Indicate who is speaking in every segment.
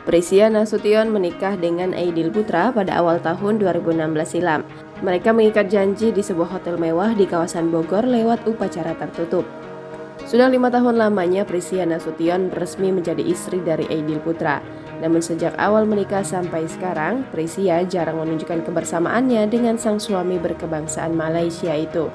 Speaker 1: Prisia Nasution menikah dengan Aidil Putra pada awal tahun 2016 silam. Mereka mengikat janji di sebuah hotel mewah di kawasan Bogor lewat upacara tertutup. Sudah 5 tahun lamanya Prisia Nasution resmi menjadi istri dari Aidil Putra. Namun sejak awal menikah sampai sekarang, Prisia jarang menunjukkan kebersamaannya dengan sang suami berkebangsaan Malaysia itu.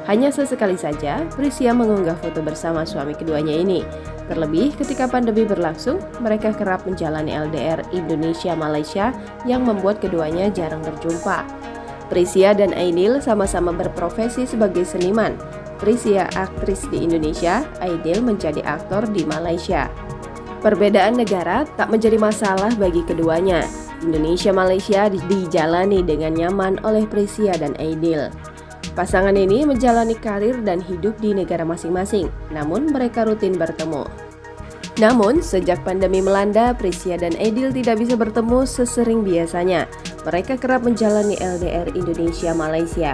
Speaker 1: Hanya sesekali saja Prisia mengunggah foto bersama suami keduanya ini. Terlebih ketika pandemi berlangsung, mereka kerap menjalani LDR Indonesia-Malaysia yang membuat keduanya jarang berjumpa. Prisia dan Aidil sama-sama berprofesi sebagai seniman. Prisia aktris di Indonesia, Aidil menjadi aktor di Malaysia. Perbedaan negara tak menjadi masalah bagi keduanya. Indonesia-Malaysia dijalani dengan nyaman oleh Prisia dan Aidil. Pasangan ini menjalani karir dan hidup di negara masing-masing, namun mereka rutin bertemu. Namun, sejak pandemi melanda, Prisia dan Aidil tidak bisa bertemu sesering biasanya. Mereka kerap menjalani LDR Indonesia-Malaysia.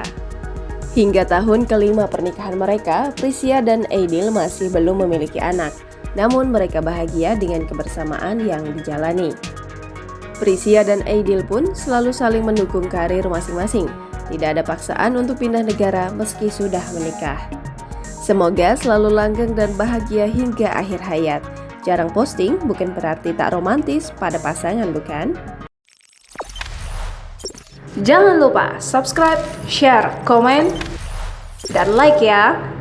Speaker 1: Hingga tahun kelima pernikahan mereka, Prisia dan Aidil masih belum memiliki anak. Namun mereka bahagia dengan kebersamaan yang dijalani. Prisia dan Aidil pun selalu saling mendukung karir masing-masing. Tidak ada paksaan untuk pindah negara meski sudah menikah. Semoga selalu langgeng dan bahagia hingga akhir hayat. Jarang posting bukan berarti tak romantis pada pasangan, bukan? Jangan lupa subscribe, share, komen, dan like ya!